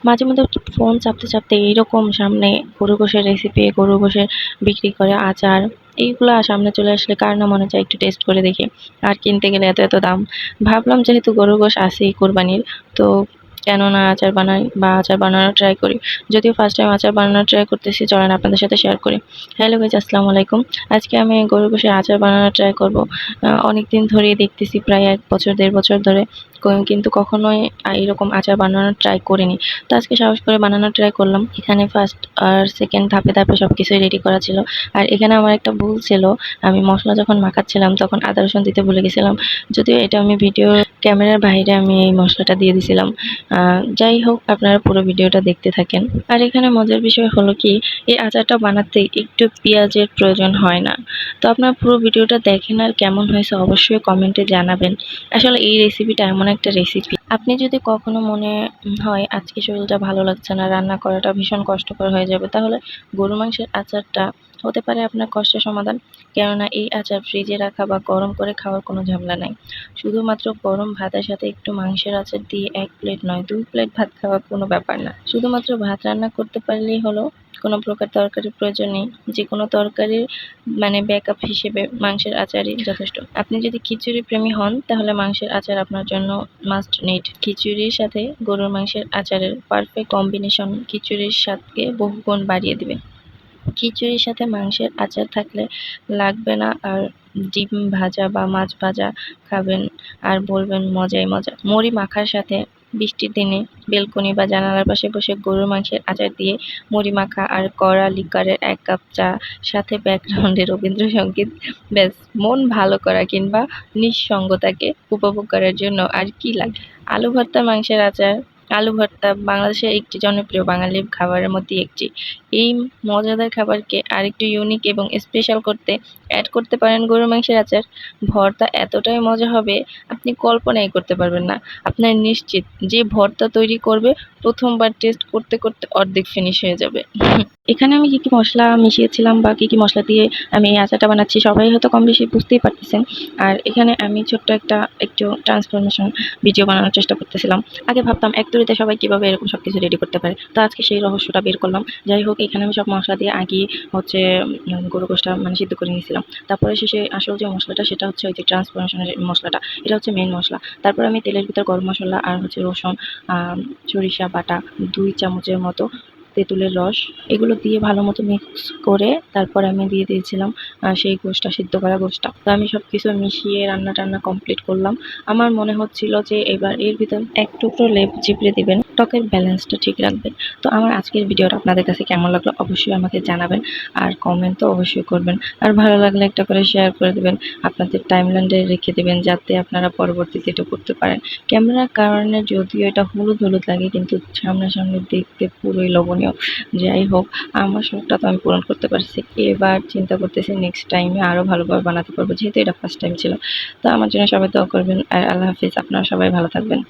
মাঝে মধ্যে ফোন চাপতে চাপতে এইরকম সামনে গরু গোশের রেসিপি, গরু গোশের বিক্রি করে আচার, এইগুলা সামনে চলে আসলে কার না মনে চায় একটু টেস্ট করে দেখি। আর কিনতে গেলে এত এত দাম। ভাবলাম যেহেতু গরুর গোশ আছেই কোরবানির, তো কেন না আচার বানাই বা আচার বানানোর ট্রাই করি। যদিও ফার্স্ট টাইম আচার বানানোর ট্রাই করতেছি, চলেন আপনাদের সাথে শেয়ার করি। হ্যালো গাইস, আসসালামু আলাইকুম। আজকে আমি গরুর গোশের আচার বানানোর ট্রাই করব। অনেকদিন ধরেই দেখতেছি, প্রায় ১ বছর ১.৫ বছর ধরে, কিন্তু কখনোই এরকম আচার বানানোর ট্রাই করিনি। তো আজকে সাহস করে বানানোর ট্রাই করলাম। এখানে ফার্স্ট আর সেকেন্ড ধাপে ধাপে সবকিছুই রেডি করা ছিল। আর এখানে আমার একটা ভুল ছিল, আমি মশলা যখন মাখাচ্ছিলাম তখন আদা রসুন দিতে ভুলে গেছিলাম। যদিও এটা আমি ভিডিও ক্যামেরার বাইরে আমি এই মশলাটা দিয়ে দিছিলাম। যাই হোক, আপনারা পুরো ভিডিওটা দেখতে থাকেন। আর এখানে মজার বিষয় হলো কি, এই আচারটা বানাতে একটু পেঁয়াজের প্রয়োজন হয় না। তো আপনারা পুরো ভিডিওটা দেখেন, আর কেমন হয়েছে অবশ্যই কমেন্টে জানাবেন। আসলে এই রেসিপিটা এমন একটা রেসিপি, আপনি যদি কখনো মনে হয় আজকে শরীরটা ভালো লাগছে না, রান্না করাটা ভীষণ কষ্টকর হয়ে যাবে, তাহলে গরু মাংসের আচারটা হতে পারে আপনার কষ্টের সমাধান। কেননা এই আচার ফ্রিজে রাখা বা গরম করে খাওয়ার কোনো ঝামেলা নাই। শুধুমাত্র গরম ভাতের সাথে একটু মাংসের আচার দিয়ে ১ প্লেট নয় ২ প্লেট ভাত খাওয়া কোনো ব্যাপার না। শুধুমাত্র ভাত রান্না করতে পারলেই হলো, কোনো প্রকার তরকারির প্রয়োজন নেই। যেকোনো তরকারির মানে ব্যাকআপ হিসেবে মাংসের আচারই যথেষ্ট। আপনি যদি খিচুড়ি প্রেমী হন তাহলে মাংসের আচার আপনার জন্য মাস্ট নিড। খিচুড়ির সাথে গরুর মাংসের আচারের পারফেক্ট কম্বিনেশন খিচুড়ির স্বাদকে বহুগুণ বাড়িয়ে দিবে। খিচুড়ির সাথে মাংসের আচার থাকলে লাগবে না আর ডিম ভাজা বা মাছ ভাজা খাবেন আর বলবেন মজাই মজা। মুড়ি মাখার সাথে বৃষ্টির দিনে বেলকনি বা জানালার পাশে বসে গরুর মাংসের আচার দিয়ে মুড়ি মাখা আর কড়া লিকারের ১ কাপ চা, সাথে ব্যাকগ্রাউন্ডে রবীন্দ্রসঙ্গীত, ব্যাস মন ভালো করা কিংবা নিঃসঙ্গতাকে উপভোগ করার জন্য আর কি লাগে। আলু ভর্তা, মাংসের আচার। আলু ভর্তা বাংলাদেশের একটি জনপ্রিয় বাঙালি খাবারের মধ্যে একটি। এই মজাদার খাবারকে আরেকটু ইউনিক এবং স্পেশাল করতে অ্যাড করতে পারেন গরুর মাংসের আচার। ভর্তা এতটাই মজা হবে আপনি কল্পনাই করতে পারবেন না। আপনার নিশ্চিত যে ভর্তা তৈরি করবে, প্রথমবার টেস্ট করতে করতে অর্ধেক ফিনিশ হয়ে যাবে। এখানে আমি কি মশলা মিশিয়েছিলাম বা কি মশলা দিয়ে আমি এই আচারটা বানাচ্ছি সবাই হয়তো কম বেশি বুঝতেই পারতেছেন। আর এখানে আমি ছোট্ট একটু ট্রান্সফরমেশন ভিডিও বানানোর চেষ্টা করতেছিলাম। আগে ভাবতাম এক তুড়িতে সবাই কিভাবে এরকম সবকিছু রেডি করতে পারে। তো আজকে সেই রহস্যটা বের করলাম। যাই হোক, এখানে আমি সব মশলা দিয়ে আগে হচ্ছে গরু গোশটা মানে সিদ্ধ করে নিয়েছিলাম। তারপরে শেষে আসল যে মশলাটা সেটা হচ্ছে ওই যে ট্রান্সফরমেশনের মশলাটা। এটা হচ্ছে মেইন মশলা। তারপরে আমি তেলের ভিতর গরম মসলা আর হচ্ছে রসুন, সরিষা বাটা ২ চামচের মতো, তেঁতুলের রস, এগুলো দিয়ে ভালো মতো মিক্স করে তারপর আমি দিয়ে দিয়েছিলাম সেই গোশটা, সিদ্ধ করা গোশটা। তো আমি সবকিছু মিশিয়ে রান্না-টান্না কমপ্লিট করলাম। আমার মনে হচ্ছিল যে এবার এর ভিতর ১ টুকরো লেবু চিপড়ে দিবেন, টকের ব্যালেন্সটা ঠিক রাখবেন। তো আমার আজকের ভিডিওটা আপনাদের কাছে কেমন লাগলো অবশ্যই আমাকে জানাবেন, আর কমেন্ট তো অবশ্যই করবেন। আর ভালো লাগলে একটা করে শেয়ার করে দিবেন, আপনাদের টাইমলাইনে রেখে দিবেন যাতে আপনারা পরবর্তীতে এটা করতে পারেন। ক্যামেরার কারণে যদিও এটা হলুদ হলুদ লাগে, কিন্তু সামনাসামনি দেখতে পুরোই লোভনীয়। যাই হোক, আমার শখটা তো আমি পূরণ করতে পারছি। এবার চিন্তা করতেছি নেক্সট টাইমে আরও ভালোভাবে বানাতে পারবো, যেহেতু এটা ফার্স্ট টাইম ছিল। তো আমার জন্য সবাই দোয়া করবেন। আর আল্লাহ হাফিজ, আপনারা সবাই ভালো থাকবেন।